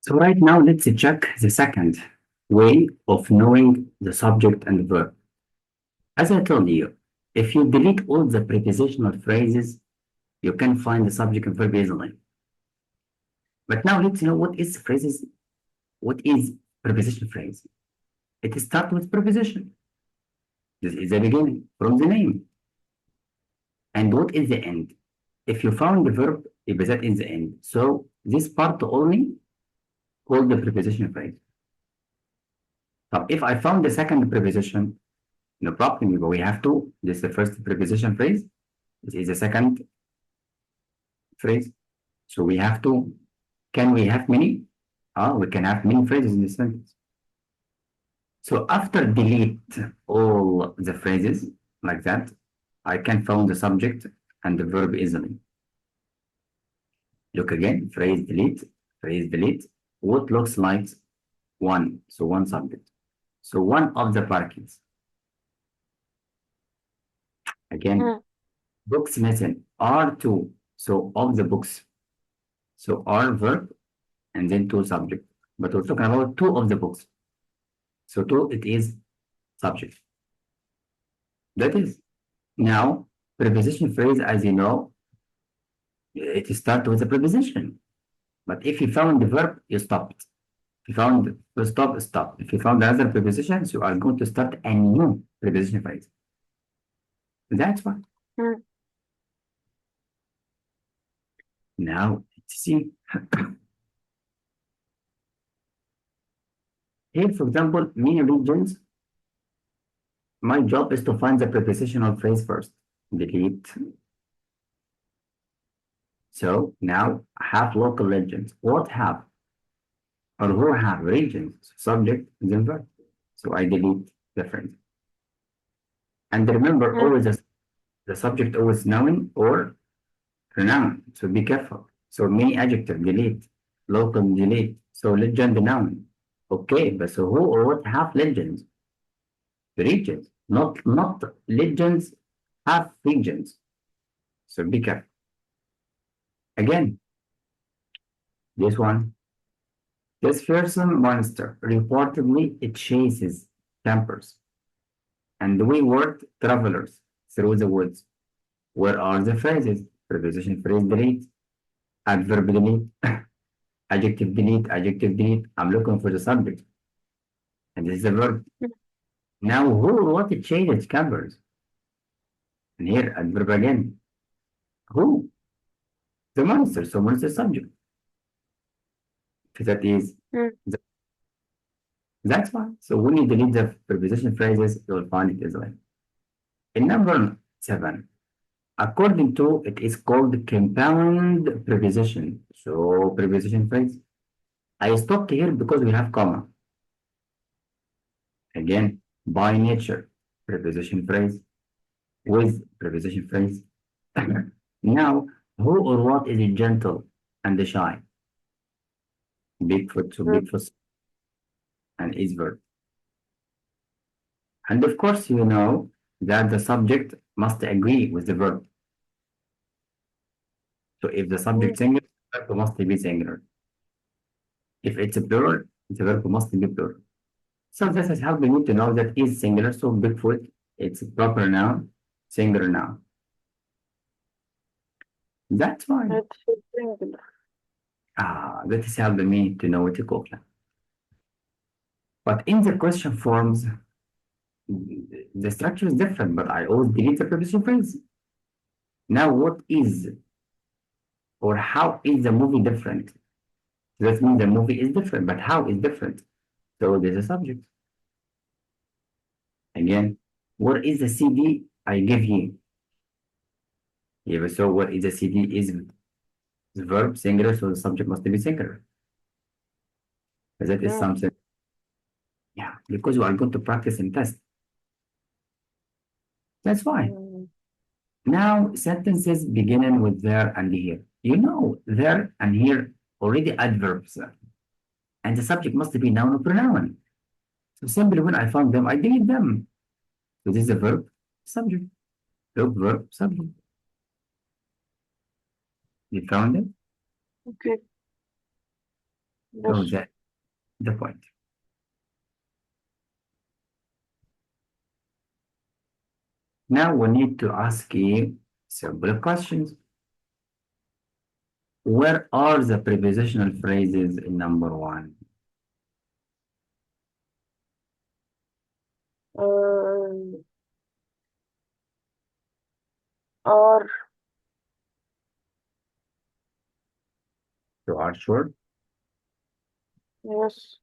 So right now, let's check the second way of knowing the subject and the verb. As I told you, if you delete all the prepositional phrases, you can find the subject and verb easily. But now let's know what is phrases, what is preposition phrase. It starts with preposition. This is the beginning from the name. And what is the end? If you found the verb, that is the end. So this part only called the preposition phrase. Now, if I found the second preposition, no problem, but we have to. This is the first preposition phrase. This is the second phrase. So we have to. Can we have many? We can have many phrases in this sentence. So after delete all the phrases like that, I can find the subject and the verb easily. Look again, phrase delete, phrase delete. What looks like one? So one subject. So one of the brackets. Again, books missing R2. So of the books. So R verb and then two subject. But we're talking about two of the books. So two, it is subject. That is. Now, preposition phrase, as you know, it starts with a preposition. But if you found the verb, you stopped. If you found the stop, stop. If you found the other prepositions, you are going to start a new preposition phrase. That's why. Now, let's see. Here, for example, many regions, my job is to find the prepositional phrase first. Delete. So now I have local regions. What have? Or who have regions? Subject, then verb. So I delete the phrase. And remember, always the subject always noun or pronoun. So be careful. So many adjective, delete. Local, delete. So legend, noun. Okay, but so who or what have legends? The regions. Not legends have regions. So be careful. Again, this one. This fearsome monster reportedly it chases campers. And we worked travelers through the woods. Where are the phrases? Preposition phrase delete, adverb delete, adjective delete, adjective delete. I'm looking for the subject. And this is a verb. Now who or what it chases campers? And here adverb again. Who? The monster. So monster subject. That is that's why. So when you delete the preposition phrases, you will find it easily. In number 7, according to it is called compound preposition. So preposition phrase. I stopped here because we have comma. Again, by nature, preposition phrase with preposition phrase. Now, who or what is gentle and shy? Bigfoot, so Bigfoot and is verb. And of course, you know that the subject must agree with the verb. So if the subject singular, the verb must be singular. If it's a plural, the verb must be plural. So this is how we need to know that is singular. So Bigfoot, it's a proper noun, singular noun. That's why. That is helping me to know what to call them. But in the question forms, the structure is different, but I always delete the preposition phrase. Now, what is or how is the movie different? That means the movie is different, but how is different? So there's a subject. Again, what is the CD I give you? Yeah, so what is the CD is the verb singular, so the subject must be singular. That is something. Yeah, because we are going to practice and test. That's why. Now, sentences beginning with there and here. You know, there and here already adverbs. And the subject must be noun or pronoun. So simply when I found them, I delete them. So this is a verb, subject. Verb, subject. You found it? Okay. So Yes. that's the point. Now we need to ask you simple questions. Where are the prepositional phrases in number one? Uh, are, You are sure? yes.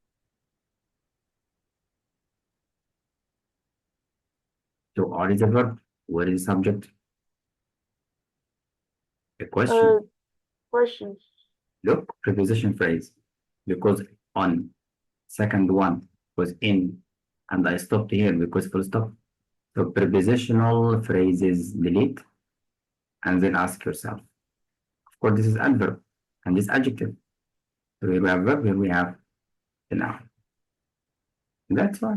So are is a verb. Where is the subject? A Uh, question. questions. Look, preposition phrase. Because on, second one was in, and I stopped here because full stop. So prepositional phrases delete and then ask yourself. Of course, this is adverb and this adjective. So here we have verb, here we have the noun. That's why.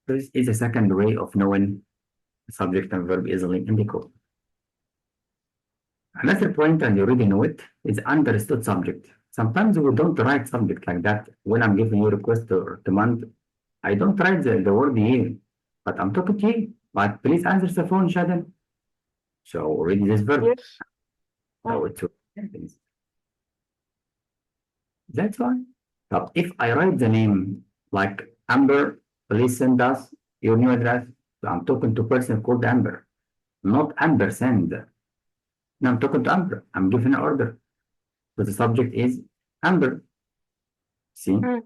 This is a second way of knowing subject and verb easily in the code. Another point, and you already know it, is understood subject. Sometimes we don't write subject like that. When I'm giving you a request or demand, I don't write the word here, but I'm talking to you. But please answer the phone, Shadan. So already this verb. Yes. So it's a sentence. That's why. But if I write the name like Amber, please send us your new address. So I'm talking to a person called Amber, not Amber send. No, I'm talking to Amber. I'm giving an order. So the subject is Amber. See, Mm,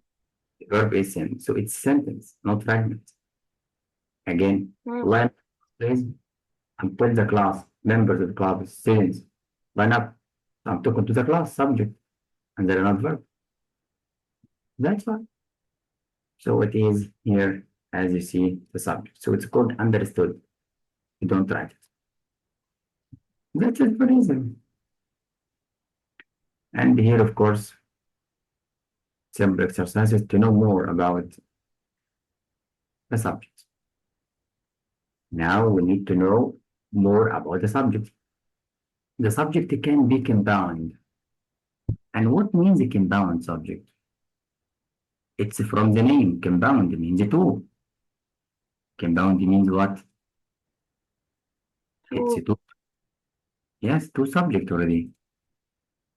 the verb is send. So it's sentence, not fragment. Again, mm, line up, please. I'm telling the class, members of the class, students, line up. I'm talking to the class subject, and they're not verb. That's why. So it is here, as you see, the subject. So it's called understood. You don't write it. That's it for reason. And here, of course, simple exercises to know more about the subject. Now we need to know more about the subject. The subject can be compound. And what means a compound subject? It's from the name. Compound means two. Compound means what? It's two, two. Yes, two subject already.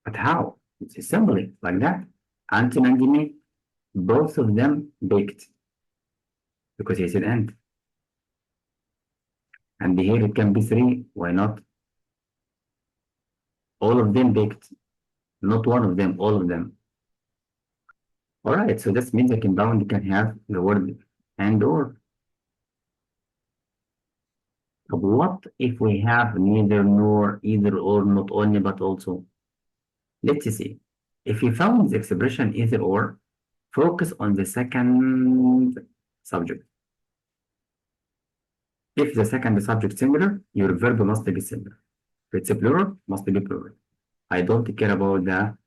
But how? It's simply like that. Anton and Jimmy, both of them baked because he said and. And here it can be three. Why not? All of them baked. Not one of them, all of them. All right, so this means a compound can have the word and or. But what if we have neither nor, either or, not only but also? Let's see. If you found the expression either or, focus on the second subject. If the second subject similar, your verb must be similar. If it's a plural, must be plural. I don't care about the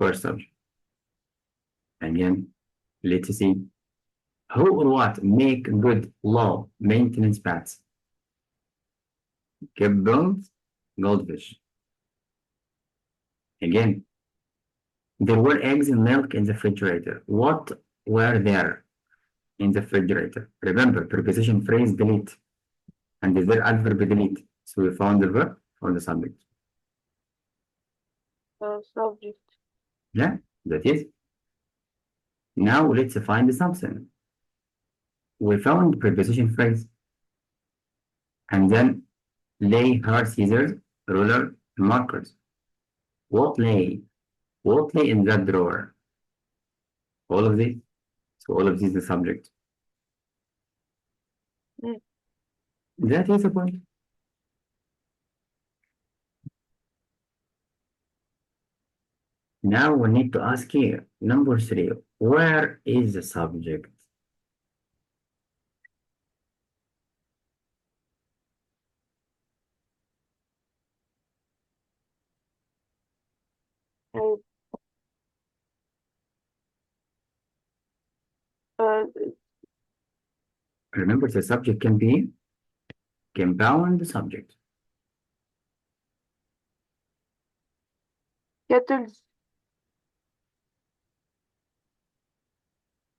first subject. Again, let's see. Who or what make good low maintenance pets? Gibbons, goldfish. Again, there were eggs and milk in the refrigerator. What were there in the refrigerator? Remember, preposition phrase delete. And is there adverb delete? So we found the verb or the subject. subject. Yeah, that is. Now let's find something. We found preposition phrase and then lay hard scissors, ruler, markers. What lay? What lay in that drawer? All of this. So all of this is the subject. Mm, That is the point. Now we need to ask here, number three, where is the subject? uh, uh, Remember, the subject can be compound subject. kettles,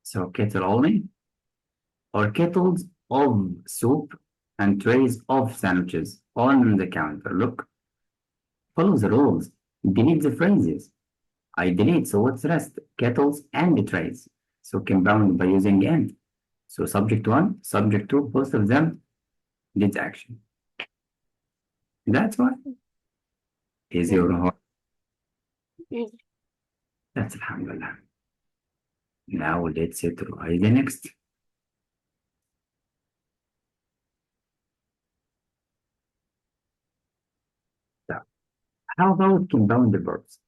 So kettle only, or kettles of soup and trays of sandwiches on the counter. Look, follow the rules. Delete the phrases. I delete, so what's the rest? Kettles and trays. So compound by using and. So subject one, subject two, both of them did action. That's why. Easy or hard? easy. That's alhamdulillah. Now let's try the next. So, how about compound verbs?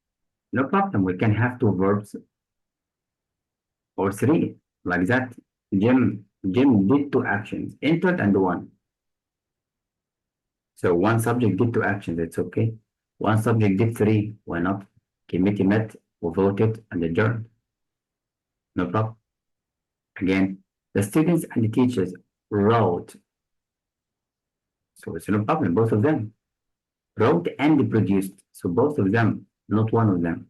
No problem, we can have two verbs or three, like that. Jim did two actions, entered and one. So one subject did two actions, it's okay. One subject did three, why not? Committee met, we voted, and adjourned. No problem. Again, the students and the teachers wrote. So it's no problem, both of them. Wrote and produced. So both of them, not one of them.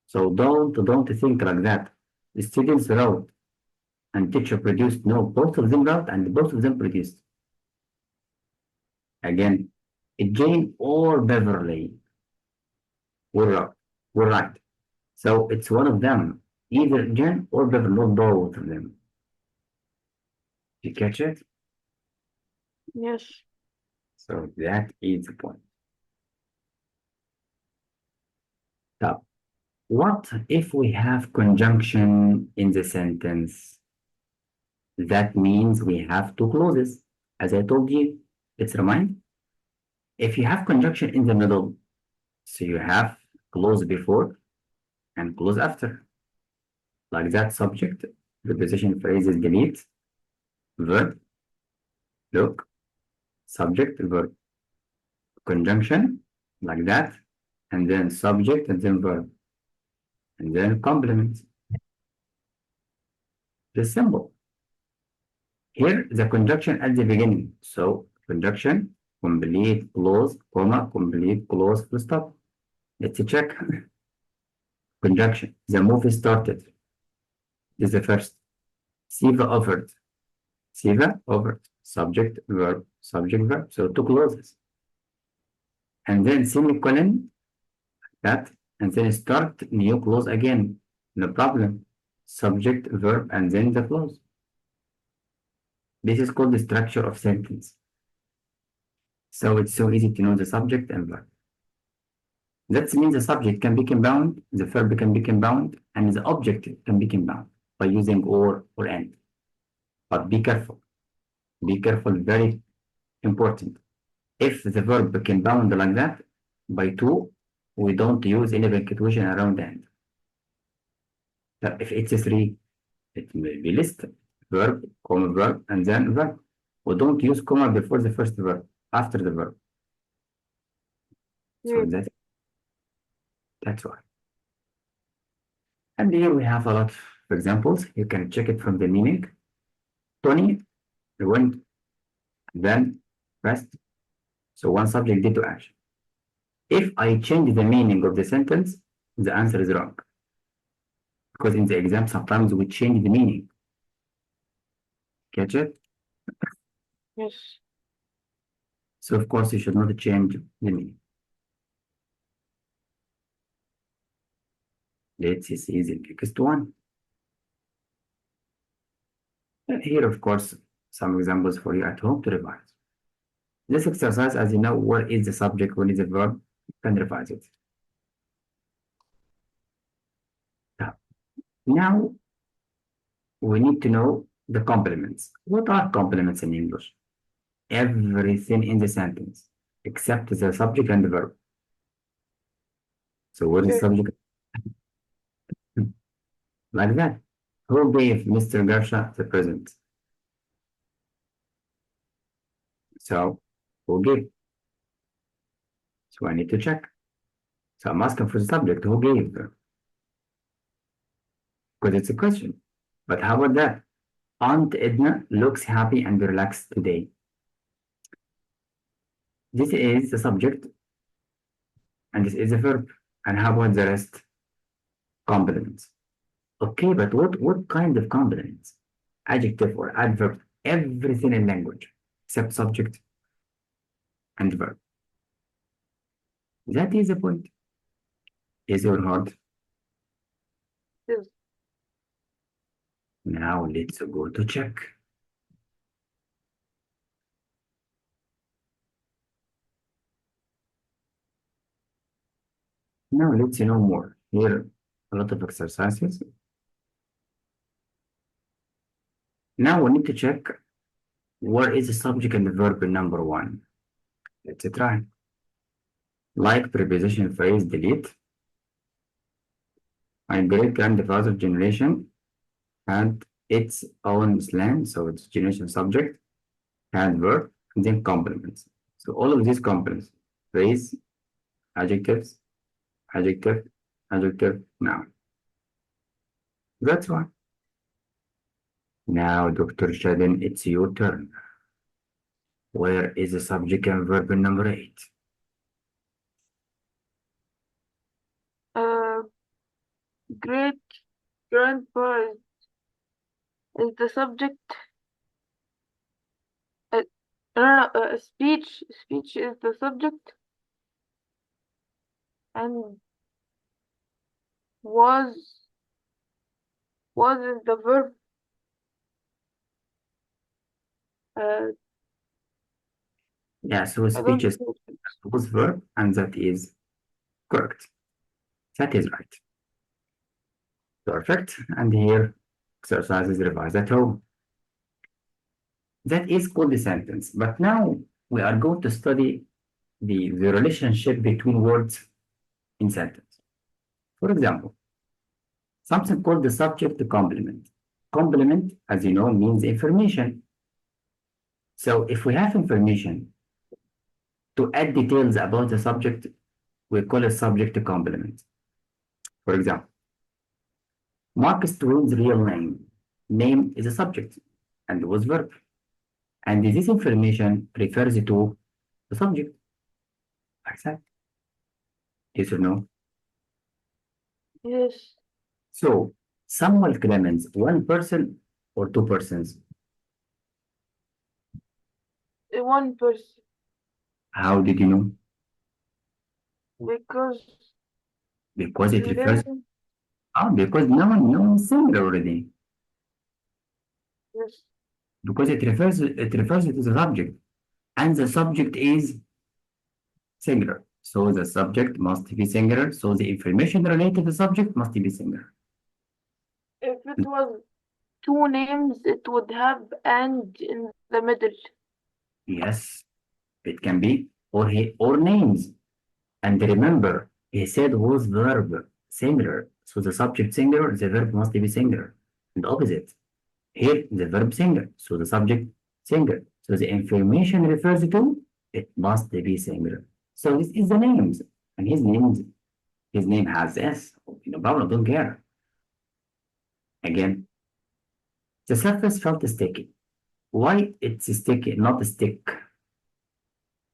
So don't think like that. The students wrote and teacher produced. No, both of them wrote and both of them produced. Again, Jane or Beverly were right. So it's one of them, either Jane or Beverly, not both of them. You catch it? Yes. So that is the point. So what if we have conjunction in the sentence? That means we have two clauses. As I told you, let's remind. If you have conjunction in the middle, so you have clause before and clause after. Like that subject, preposition phrases delete, verb, look, subject, verb, conjunction, like that, and then subject and then verb, and then complement. This symbol. Here, the conjunction at the beginning. So, conjunction, complete clause, comma, complete clause, full stop. Let's check. Conjunction. The movie started. This is the first. Siva offered. Siva offered. Subject, verb, subject, verb. So two clauses. And then semicolon, that, and then start new clause again. No problem. Subject, verb, and then the clause. This is called the structure of sentence. So it's so easy to know the subject and verb. That means the subject can be compound, the verb can be compound, and the object can be compound by using or and. But be careful. Be careful, very important. If the verb compound like that, by two, we don't use any punctuation around and. But if it's a three, it may be list, verb, comma, verb, and then verb. We don't use comma before the first verb, after the verb. So that's why. And here we have a lot of examples. You can check it from the meaning. Tony went, then pressed. So one subject did two action. If I change the meaning of the sentence, the answer is wrong. Because in the exam, sometimes we change the meaning. Catch it? Yes. So of course you should not change the meaning. Let's see the next one. Here, of course, some examples for you at home to revise. This exercise, as you know, what is the subject, what is the verb, you can revise it. Now, we need to know the complements. What are complements in English? Everything in the sentence, except the subject and the verb. So what is subject? Like that. Who gave Mr. Gersha the present? So, who gave? So I need to check. So I'm asking for the subject, who gave? Because it's a question. But how about that? Aunt Edna looks happy and relaxed today. This is the subject, and this is the verb. And how about the rest? Complements. Okay, but what kind of complements? Adjective or adverb, everything in language except subject and verb. That is the point. Easy or hard? Yes. Now let's go to check. Now let's know more. Here, a lot of exercises. Now we need to check where is the subject and the verb in number one. Let's try. Like preposition phrase delete. My great grandfather generation had its own slang, so it's generation subject, had verb, and then complements. So all of these complements, phrase, adjectives, adjective, adjective, noun. That's why. Now, Dr. Shadin, it's your turn. Where is the subject and verb in number 8? Great grandpa is the subject. Uh, speech is the subject, and was is the verb. Uh, Yeah, so I speech don't is know. was verb, and that is correct. That is right. Perfect. And here, exercises revised at home. That is called a sentence. But now we are going to study the relationship between words in sentence. For example, something called the subject complement. Complement, as you know, means information. So if we have information to add details about the subject, we call it subject complement. For example, Mark Twain's real name. Name is a subject and was verb. And this information refers to the subject. Like that. Yes or no? Yes, So, Samuel Clemens, one person or two persons? one person, How did you know? because Because it his refers, name because no one is singular already. is Because it refers to the subject. And the subject is singular. So the subject must be singular. So the information related to the subject must be singular. if it was two names, it would have and in the middle. Yes, it can be, or names. And remember, he said was verb singular. So the subject singular, the verb must be singular. And opposite. Here, the verb singular. So the subject singular. So the information refers to, it must be singular. So this is the names. And his name has S. No problem, don't care. Again, the surface felt sticky. Why it's sticky, not stick?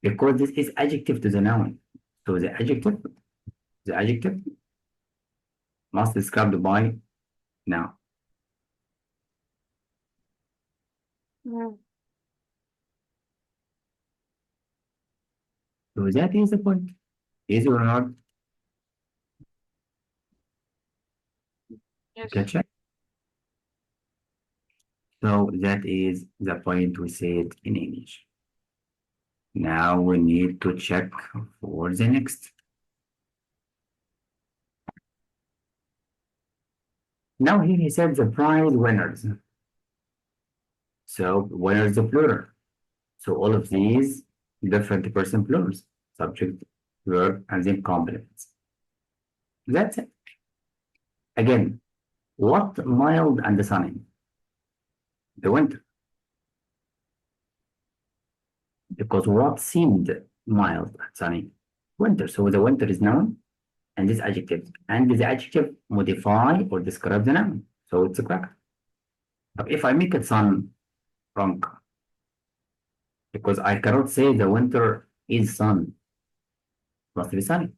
Because this is adjective to the noun. So the adjective must be described by noun. Mm, So that is the point. Easy or hard? You yes, can check. So that is the point we said in English. Now we need to check for the next. Now here he said the prize winners. So winners the plural. So all of these different person plurals, subject, verb, and then complements. That's it. Again, what mild and sunny? The winter. Because what seemed mild and sunny? Winter. So the winter is noun and this adjective. And this adjective modify or describe the noun. So it's correct. But if I make it sun, wrong. Because I cannot say the winter is sun. Must be sunny.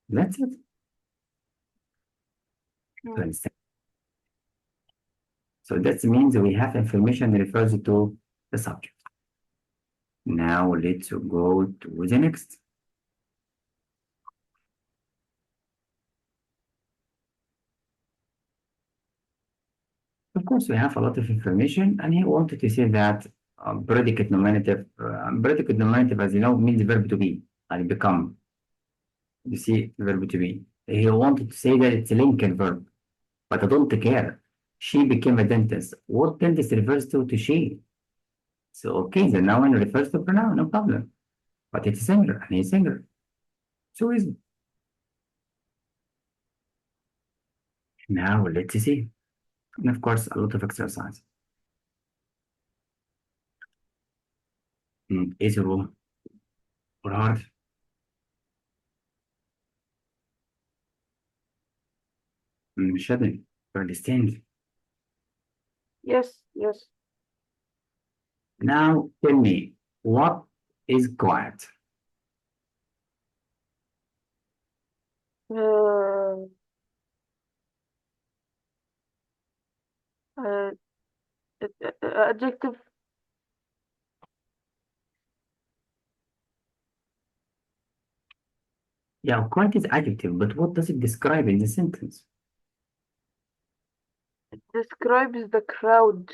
That's it. To Mm. understand. So that means we have information refers to the subject. Now let's go to the next. Of course, we have a lot of information, and he wanted to say that predicate nominative, as you know, means verb to be, and become. You see, verb to be. He wanted to say that it's a linked verb, but I don't care. She became a dentist. What dentist refers to she? So, okay, the noun refers to pronoun, no problem. But it's singular, and he's singular. So easy. Now, let's see. And of course, a lot of exercise. Easy or hard? Shouldn't understand. Yes, yes. Now, tell me, what is quiet? Uh, uh, adjective. Yeah, quiet is adjective, but what does it describe in the sentence? Describes the crowd.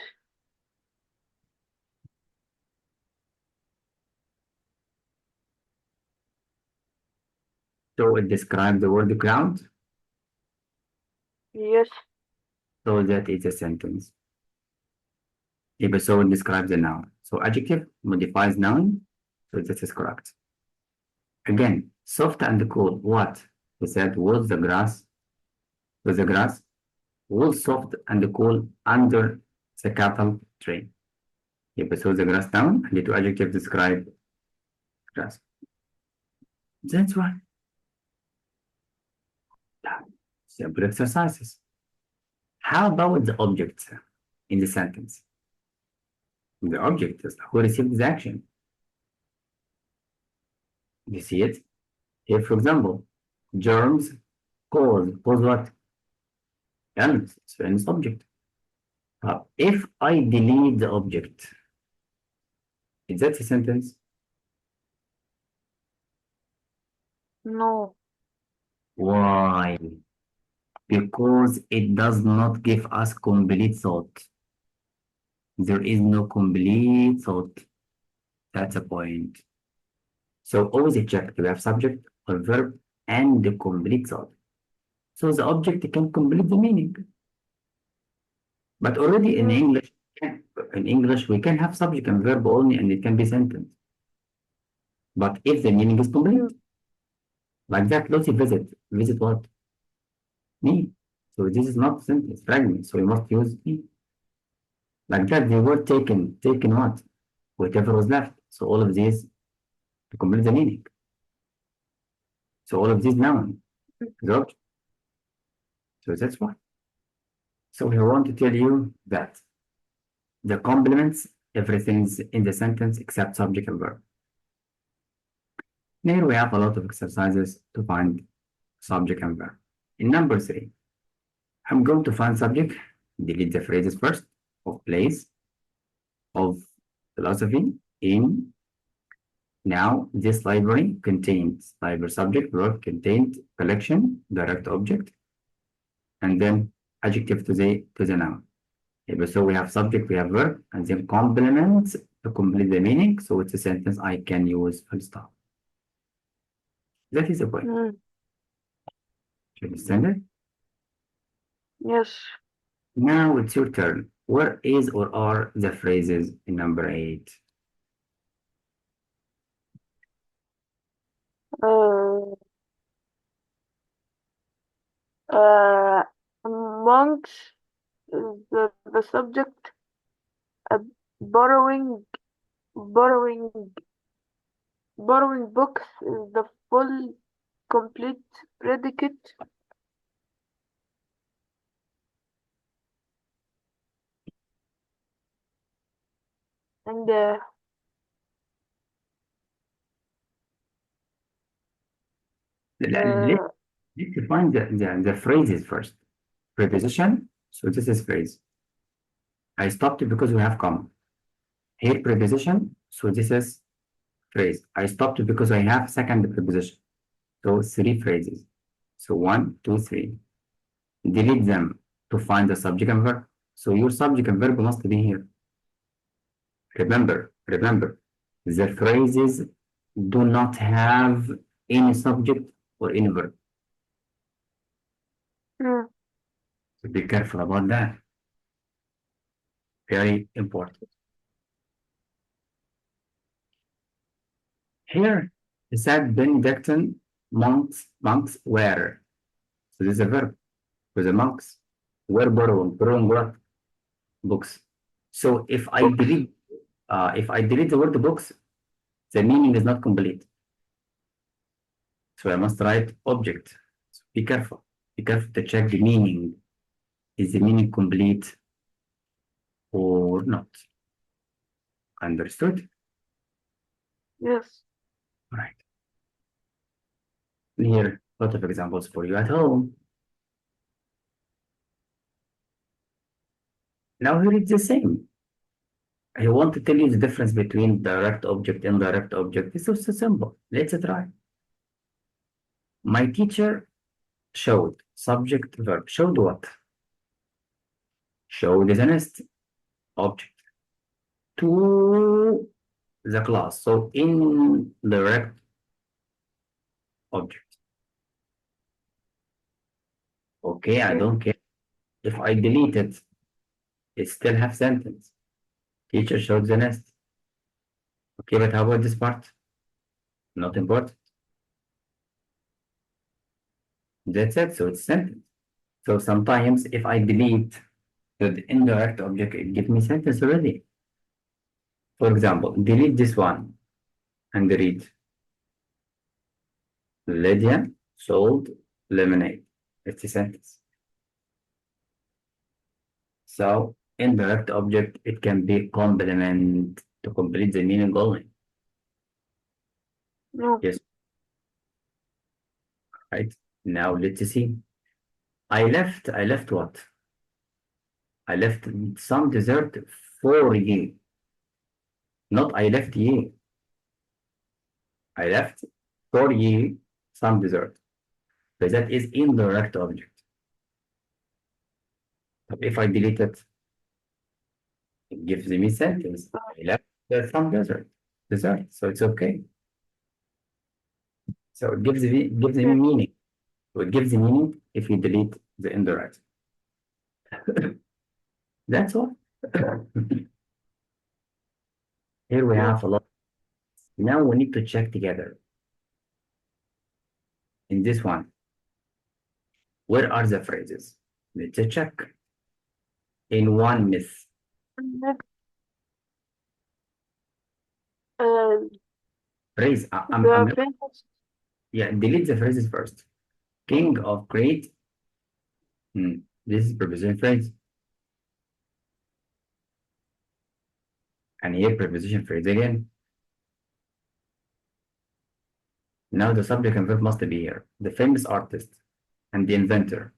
So it describes the word crowd, Yes. so that is a sentence. If so, it describes the noun. So adjective modifies noun, so this is correct. Again, soft and cold. What? We said was the grass. Was the grass was soft and cool under the cattle tree. If so, the grass noun and the two adjectives describe grass. That's right. Simple exercises. How about the object in the sentence? The object is who received the action. You see it? Here, for example, germs cause what? Illness. So illness object. If I delete the object, is that a sentence? No. Why? Because it does not give us complete thought. There is no complete thought. That's a point. So always check to have subject or verb and the complete thought. So the object can complete the meaning. But already Mm. In English, we can have subject and verb only, and it can be sentence. But if the meaning is complete, Mm. like that, Lucy visit what? Me. So this is not sentence fragment. So we must use me. Like that, they were taken what? Whatever was left. So all of these to complete the meaning. So all of these noun is object. So that's why. So we want to tell you that the complements everything's in the sentence except subject and verb. Here we have a lot of exercises to find subject and verb. In number 3, I'm going to find subject, delete the phrases first, of place, of philosophy, in. Now, this library contains library subject, verb contained, collection, direct object, and then adjective to the noun. Okay, so we have subject, we have verb, and then complements to complete the meaning. So it's a sentence I can use full stop. That is the point. Mm. Do you understand it? Yes. Now it's your turn. Where is or are the phrases in number 8? Uh, uh, amongst the subject, uh, borrowing, borrowing, borrowing books is the full, complete predicate, and لا uh, ليه؟ Let's define the phrases first. Preposition, so this is phrase. I stopped because we have comma. Here preposition, so this is phrase. I stopped because I have second preposition. So three phrases. So one, two, three. Delete them to find the subject and verb. So your subject and verb must be here. Remember, the phrases do not have any subject or any verb. Mm. So be careful about that. Very important. Here, it said Benedictine monks were. So this is a verb for the monks. Were borrowing what? Books. So Books. if I delete the word books, the meaning is not complete. So I must write object. So be careful. Be careful to check the meaning. Is the meaning complete or not? Understood? Yes. All right. Here, a lot of examples for you at home. Now here it's the same. I want to tell you the difference between direct object and indirect object. It's so simple. Let's try. My teacher showed subject verb. Showed what? Showed is an est object to the class. So indirect object. Okay, I Okay. don't care. If I delete it, it still have sentence. Teacher showed the nest. Okay, but how about this part? Not important. That's it. So it's sentence. So sometimes if I delete the indirect object, it gives me sentence already. For example, delete this one and read Lydia sold lemonade. It's a sentence. So indirect object, it can be complement to complete the meaning only. No. Yes, right. Now let's see. I left what? I left some dessert for you. Not I left you. I left for you some dessert. So that is indirect object. But if I delete it, it gives me sentence. I left some dessert. So it's okay. So it gives me Okay. meaning. So it gives meaning if you delete the indirect. That's all. Here we Yeah. have a lot. Now we need to check together. In this one, where are the phrases? Let's check. In one myth, Next, uh, phrase. the famous. Yeah, delete the phrases first. King of great. This is preposition phrase. And here preposition phrase again. Now the subject and verb must be here. The famous artist and the inventor.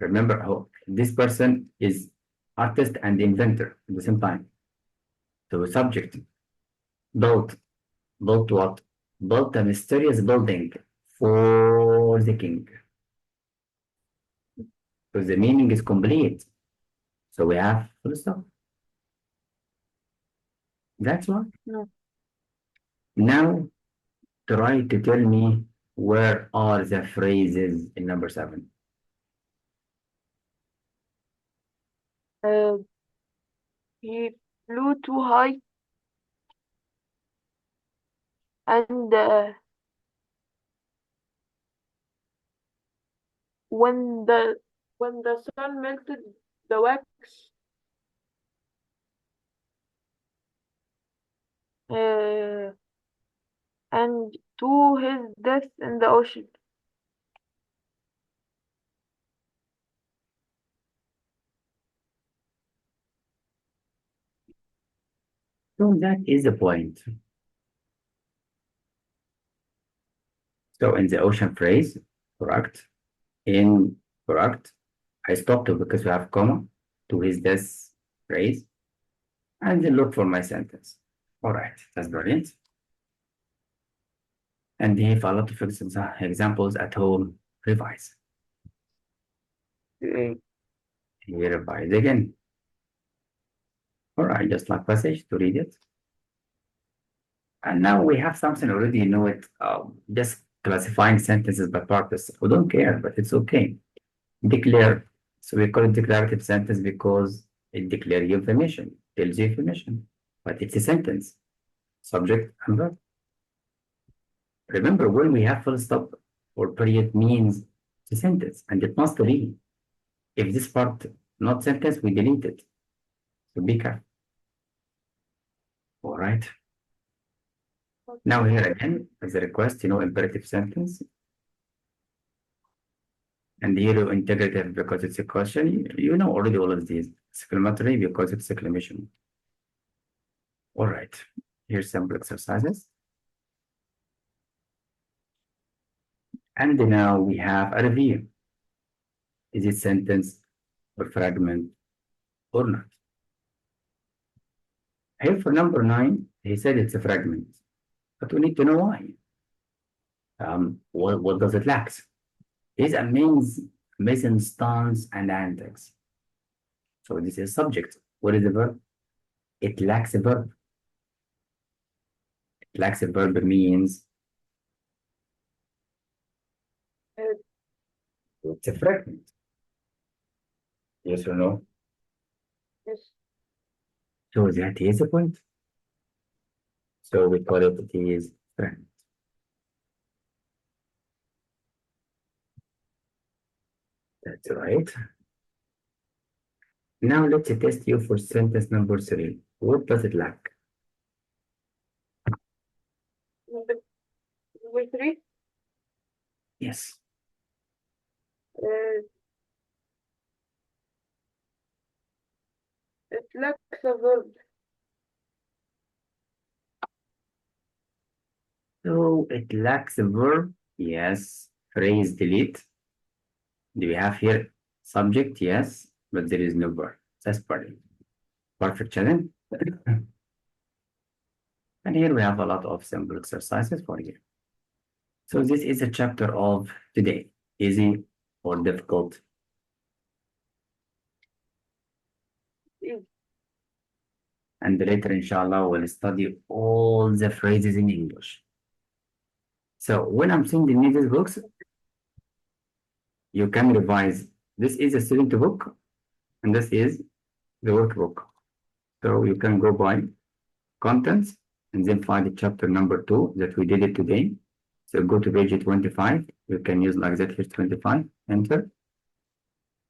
Remember how this person is artist and inventor at the same time. So subject built. Built what? Built a mysterious building for the king. So the meaning is complete. So we have full stop. That's one. No. Now try to tell me where are the phrases in number 7. Uh, he flew too high and when the when the sun melted the wax uh, and to his death in the ocean. So that is the point. So in the ocean phrase, correct, incorrect. I stopped it because we have comma to his this phrase, and then look for my sentence. All right, that's brilliant. And if a lot of examples at home, revise. Okay. We revise again. All right, just like passage to read it. And now we have something already, you know it, just classifying sentences by purpose. We don't care, but it's okay. Declare. So we call it declarative sentence because it declares information, tells you information, but it's a sentence, subject and verb. Remember, when we have full stop or period means it's a sentence and it must be. If this part not sentence, we delete it. So be careful. All right. Now here again, as a request, imperative sentence. And here integrative because it's a question. You know already all of these. Exclamatory because it's exclamation. All right. Here's sample exercises. And now we have a review. Is it sentence or fragment or not? Here for number 9, he said it's a fragment. But we need to know why. What does it lack? Is a mason stance and antics. So this is subject. What is the verb? It lacks a verb. It lacks a verb means it's a fragment. Yes or no? Yes. So that is a point. So we call it is fragment. That's right. Now let's test you for sentence number 3. What does it lack? Number 3. Yes. It lacks a verb. So it lacks a verb. Yes. Phrase delete. Do we have here subject? Yes, but there is no verb. That's perfect. Perfect challenge. And here we have a lot of simple exercises for you. So this is a chapter of today. Easy or difficult? Easy. And later, inshallah, we'll study all the phrases in English. So when I'm sending you these books, you can revise. This is a student book, and this is the workbook. So you can go by contents and then find the chapter number 2 that we did it today. So go to page 25. You can use like that. Here's 25. Enter.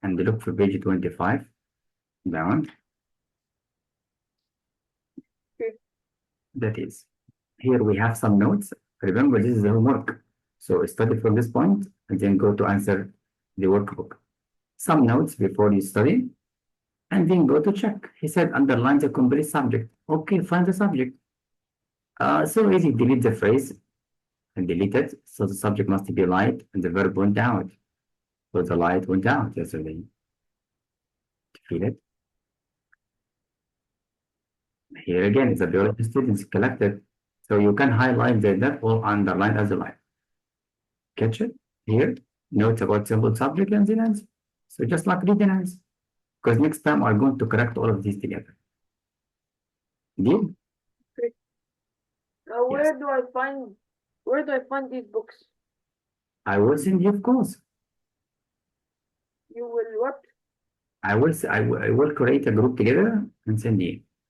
And look for page 25. Down. Okay. That is. Here we have some notes. Remember, this is the homework. So study from this point and then go to answer the workbook. Some notes before you study. And then go to check. He said underline the complete subject. Okay, find the subject. So easy. Delete the phrase and delete it. So the subject must be light and the verb went out. So the light went out yesterday. Feel it? Here again, the biology students collected. So you can highlight that or underline as a line. Catch it? Here, notes about simple subject and then answer. So just like read and answer. Because next time I'm going to correct all of these together. Deal? Okay. Where do I find these books? I will send you, of course. You will what? I will create a group together and send you.